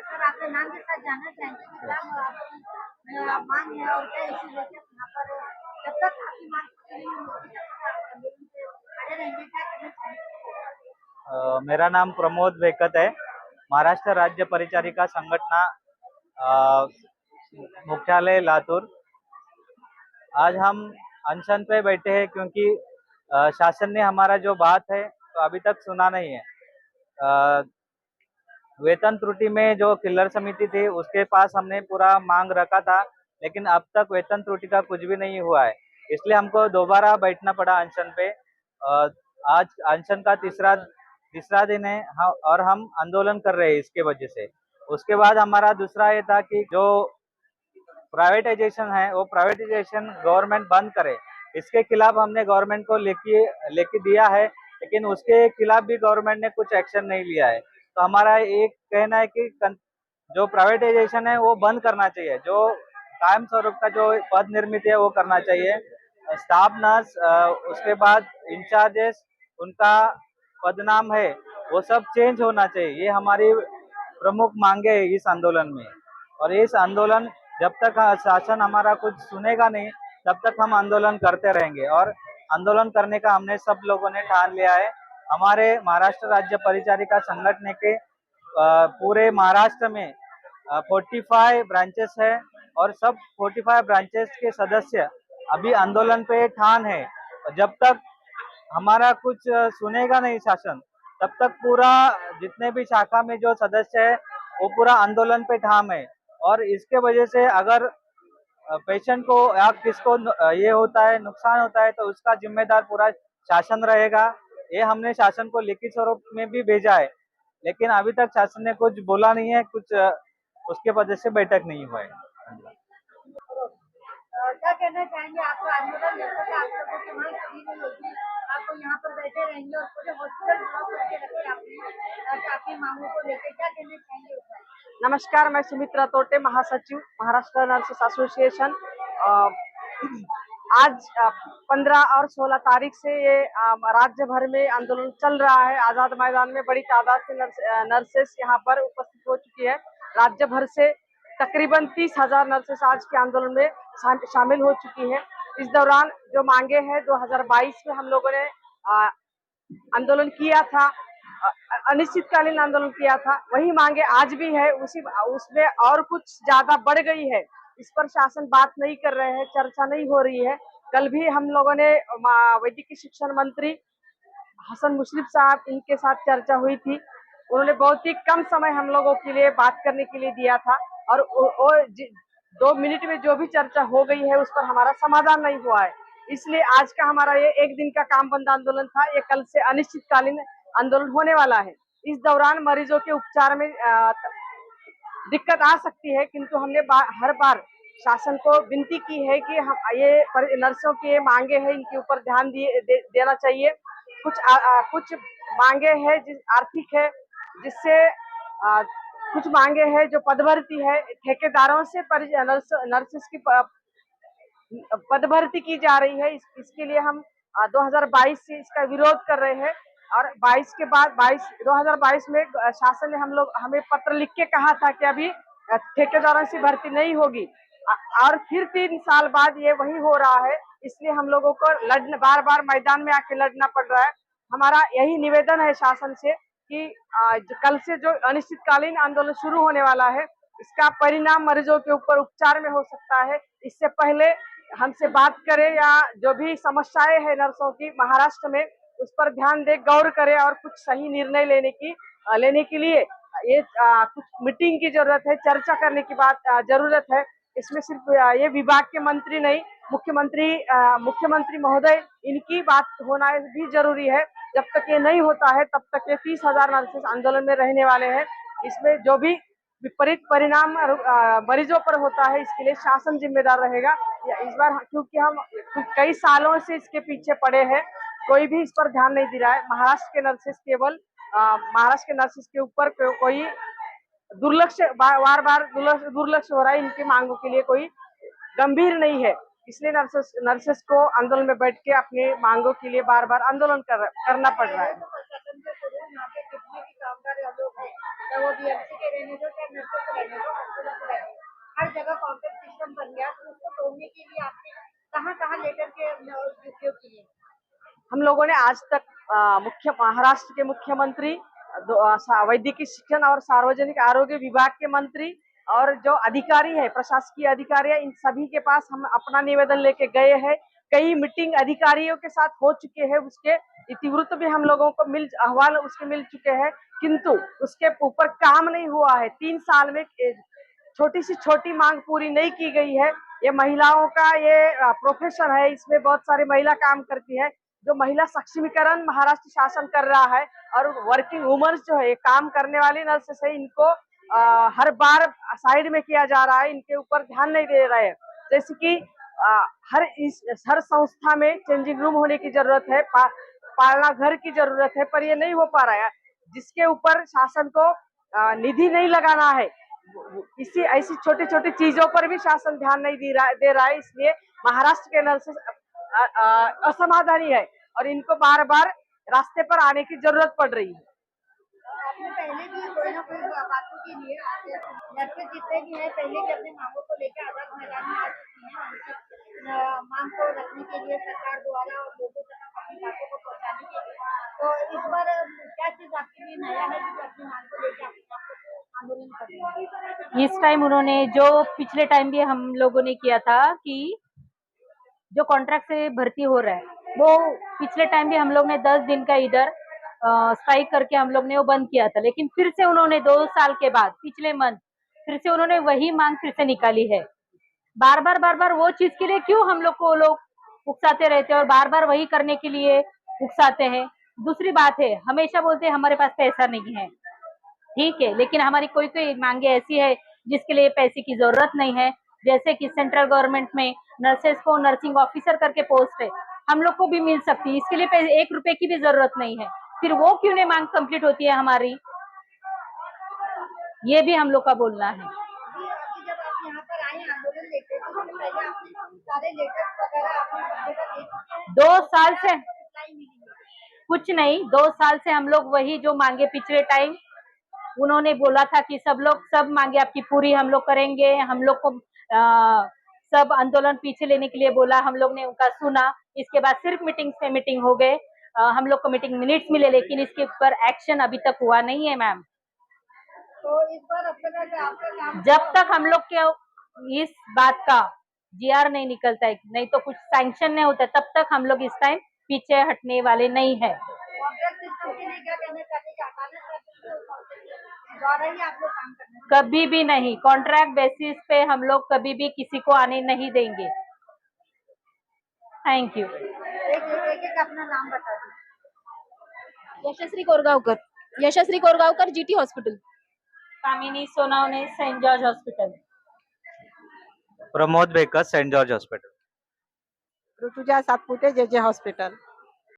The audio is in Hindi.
सर आपके नाम के साथ जानना चाहेंगे कि क्या मांग है और क्या इशू लेके यहाँ पर जब तक आपकी मांग पूरी नहीं होगी तब तक आप आंदोलन से खड़े रहेंगे, क्या करना चाहेंगे? मेरा नाम प्रमोद वेकत है। महाराष्ट्र राज्य परिचारिका संगठना अ, मुख्यालय लातूर। आज हम अनशन पे बैठे हैं क्योंकि शासन ने हमारा जो बात है तो अभी तक सुना नहीं है। वेतन त्रुटि में जो किल्लर समिति थी उसके पास हमने पूरा मांग रखा था, लेकिन अब तक वेतन त्रुटि का कुछ भी नहीं हुआ है। इसलिए हमको दोबारा बैठना पड़ा अनशन पे। आज अनशन का तीसरा दिन है और हम आंदोलन कर रहे हैं इसके वजह से। उसके बाद हमारा दूसरा ये था कि जो प्राइवेटाइजेशन है वो प्राइवेटाइजेशन गवर्नमेंट बंद करे। इसके खिलाफ हमने गवर्नमेंट को लेके दिया है, लेकिन उसके खिलाफ भी गवर्नमेंट ने कुछ एक्शन नहीं लिया है। तो हमारा एक कहना है कि जो प्राइवेटाइजेशन है वो बंद करना चाहिए, जो कायम स्वरूप का जो पद निर्मित है वो करना चाहिए। स्टाफ नर्स, उसके बाद इंचार्जेस, उनका पदनाम है वो सब चेंज होना चाहिए। ये हमारी प्रमुख मांगे है इस आंदोलन में। और इस आंदोलन जब तक शासन हमारा कुछ सुनेगा नहीं तब तक हम आंदोलन करते रहेंगे। और आंदोलन करने का हमने सब लोगों ने ठान लिया है। हमारे महाराष्ट्र राज्य परिचारिका संगठन के पूरे महाराष्ट्र में 45 ब्रांचेस है और सब 45 ब्रांचेस के सदस्य अभी आंदोलन पे ठान है। जब तक हमारा कुछ सुनेगा नहीं शासन तब तक पूरा जितने भी शाखा में जो सदस्य है वो पूरा आंदोलन पे ठाम है। और इसके वजह से अगर पेशेंट को या किसको ये होता है, नुकसान होता है, तो उसका जिम्मेदार पूरा शासन रहेगा। ये हमने शासन को लिखित स्वरूप में भी भेजा है, लेकिन अभी तक शासन ने कुछ बोला नहीं है, कुछ उसके वजह से बैठक नहीं हुआ है। क्या कहना चाहेंगे? आपका आंदोलन जब तक आप लोगों की मांग पूरी नहीं होगी, आप यहाँ पर बैठे रहेंगे और पूरे हॉस्पिटल ब्लॉक करके रखे आपने आपकी मांगों को लेकर, क्या कहना चाहेंगे उस पर? नमस्कार, मैं सुमित्रा तोटे, महासचिव महाराष्ट्र नर्सेस एसोसिएशन। आज 15 और 16 तारीख से ये राज्य भर में आंदोलन चल रहा है। आजाद मैदान में बड़ी तादाद से नर्सेस यहाँ पर उपस्थित हो चुकी है। राज्य भर से तकरीबन 30,000 नर्सेस आज के आंदोलन में शामिल हो चुकी है। इस दौरान जो मांगे हैं 2022 में हम लोगों ने आंदोलन किया था, अनिश्चितकालीन आंदोलन किया था, वही मांगे आज भी है। उसमें और कुछ ज्यादा बढ़ गई है। इस पर शासन बात नहीं कर रहे हैं, चर्चा नहीं हो रही है। कल भी हम लोगों ने वैद्यकीय शिक्षण मंत्री हसन मुश्रीफ साहब, इनके साथ चर्चा हुई थी। उन्होंने बहुत ही कम समय हम लोगों के लिए बात करने के लिए दिया था और 2 मिनट में जो भी चर्चा हो गई है उस पर हमारा समाधान नहीं हुआ है। इसलिए आज का हमारा ये एक दिन का काम बंद आंदोलन था, ये कल से अनिश्चितकालीन आंदोलन होने वाला है। इस दौरान मरीजों के उपचार में दिक्कत आ सकती है, किंतु हमने हर बार शासन को विनती की है कि हम ये नर्सों की मांगे हैं, इनके ऊपर ध्यान देना चाहिए। कुछ मांगे हैं आर्थिक है, जिससे कुछ मांगे हैं जो पदभर्ती है, ठेकेदारों से नर्सेस की पदभर्ती की जा रही है। इसके लिए हम 2022 से इसका विरोध कर रहे हैं। और 22 के बाद 2022 में शासन ने हमें पत्र लिख के कहा था कि अभी ठेकेदारों से भर्ती नहीं होगी, और फिर 3 साल बाद ये वही हो रहा है। इसलिए हम लोगों को बार बार मैदान में आके लड़ना पड़ रहा है। हमारा यही निवेदन है शासन से कि कल से जो अनिश्चितकालीन आंदोलन शुरू होने वाला है, इसका परिणाम मरीजों के ऊपर उपचार में हो सकता है। इससे पहले हमसे बात करें या जो भी समस्याएं हैं नर्सों की महाराष्ट्र में, उस पर ध्यान दे, गौर करे और कुछ सही निर्णय लेने के लिए ये कुछ मीटिंग की जरूरत है, चर्चा करने की जरूरत है। इसमें सिर्फ ये विभाग के मंत्री नहीं, मुख्यमंत्री महोदय, इनकी बात होना भी जरूरी है। जब तक ये नहीं होता है तब तक ये 30,000 नर्सेस आंदोलन में रहने वाले हैं। इसमें जो भी विपरीत परिणाम मरीजों पर होता है, इसके लिए शासन जिम्मेदार रहेगा। इस बार क्योंकि हम कई सालों से इसके पीछे पड़े हैं, कोई भी इस पर ध्यान नहीं दे रहा है। महाराष्ट्र के नर्सेस के ऊपर कोई बार बार दुर्लक्ष हो रहा है। इनकी मांगों के लिए कोई गंभीर नहीं है। इसलिए नर्सेस को आंदोलन में बैठ के अपनी मांगों के लिए बार बार आंदोलन करना पड़ रहा है। वो बीएमसी के रहने दो, चाहे नर्सों के रहने दो, हॉस्पिटल के रहने दो, हर जगह कॉन्ट्रैक्ट सिस्टम बन गया। तो उसको तोड़ने के लिए आपने कहाँ कहाँ लेटर के उपयोग किए? हम लोगों ने आज तक महाराष्ट्र के मुख्यमंत्री, वैद्यकीय शिक्षण और सार्वजनिक आरोग्य विभाग के मंत्री और जो अधिकारी है, प्रशासकीय अधिकारी है, इन सभी के पास हम अपना निवेदन लेके गए हैं। कई मीटिंग अधिकारियों के साथ हो चुके हैं, उसके इतिवृत्त भी हम लोगों को अहवाल उसके मिल चुके हैं, किंतु उसके ऊपर काम नहीं हुआ है। 3 साल में छोटी सी छोटी मांग पूरी नहीं की गई है। ये महिलाओं का ये प्रोफेशन है, इसमें बहुत सारी महिला काम करती है। जो महिला सक्षमीकरण महाराष्ट्र शासन कर रहा है और वर्किंग वुमन्स जो है, काम करने वाली नर्सेस है, इनको हर बार साइड में किया जा रहा है, इनके ऊपर ध्यान नहीं दे रहे हैं। जैसे कि हर संस्था में चेंजिंग रूम होने की जरूरत है, पालना घर की जरूरत है, पर ये नहीं हो पा रहा है, जिसके ऊपर शासन को निधि नहीं लगाना है। इसी ऐसी छोटी छोटी चीजों पर भी शासन ध्यान नहीं दे रहा है। इसलिए महाराष्ट्र के नर्सेस असमाधानी है और इनको बार बार रास्ते पर आने की जरूरत पड़ रही है। आपने पहले भी कोई ना कोई बातों के लिए नर्सेस जितने भी हैं पहले भी अपनी मांगों को लेकर आजाद मैदान में आ चुकी हैं, उनकी मांग को रखने के लिए सरकार द्वारा और लोगों तक अपनी बातों को पहुंचाने के लिए। तो इस बार क्या चीज आपके लिए नया है जो अपनी मांग को लेकर आंदोलन कर रहे हैं? इस टाइम उन्होंने जो पिछले टाइम भी हम लोगों ने किया था कि जो कॉन्ट्रैक्ट से भर्ती हो रहा है, वो पिछले टाइम भी हम लोग ने 10 दिन का इधर स्ट्राइक करके हम लोग ने वो बंद किया था। लेकिन फिर से उन्होंने 2 साल के बाद पिछले मंथ फिर से उन्होंने वही मांग फिर से निकाली है। बार बार वो चीज के लिए क्यों हम लोग को लोग उकसाते रहते हैं और बार बार वही करने के लिए उकसाते हैं। दूसरी बात है, हमेशा बोलते हैं हमारे पास पैसा नहीं है, ठीक है, लेकिन हमारी कोई कोई मांगे ऐसी है जिसके लिए पैसे की जरूरत नहीं है। जैसे कि सेंट्रल गवर्नमेंट में नर्सेस को नर्सिंग ऑफिसर करके पोस्ट है, हम लोग को भी मिल सकती है, इसके लिए 1 रुपए की भी जरूरत नहीं है। फिर वो क्यों नहीं मांग कंप्लीट होती है हमारी, ये भी हम लोग का बोलना है। अभी जब आप यहाँ पर आए आंदोलन लेके, तो उससे पहले आपने सारे लेटर्स वगैरह आपने जगह दे चुके हैं? 2 साल से रिप्लाई मिली है? कुछ नहीं, 2 साल से हम लोग वही जो मांगे पिछले टाइम उन्होंने बोला था कि सब मांगे आपकी पूरी हम लोग करेंगे। हम लोग को सब आंदोलन पीछे लेने के लिए बोला, हम लोग ने उनका सुना। इसके बाद सिर्फ मीटिंग्स पे मीटिंग हो गए, हम लोग को मीटिंग मिनट्स मिले, लेकिन इसके ऊपर एक्शन अभी तक हुआ नहीं है मैम। तो इस बार अब तक आपका काम जब तक हम लोग के इस बात का जीआर नहीं निकलता है, नहीं तो कुछ सैंक्शन नहीं होता, तब तक हम लोग इस टाइम पीछे हटने वाले नहीं है। कॉन्ट्रैक्ट सिस्टम के लिए क्या कहना चाहते हैं? द्वारा ही आप लोग काम करना है? कभी भी नहीं, कॉन्ट्रैक्ट बेसिस पे हम लोग कभी भी किसी को आने नहीं देंगे। Thank you. एक अपना नाम बता दीजिए। Yashasvi Korgaonkar GT hospital. Kamini Sonawane Saint George hospital. Pramod Bekar Saint George hospital. Rutuja Satpute JJ hospital.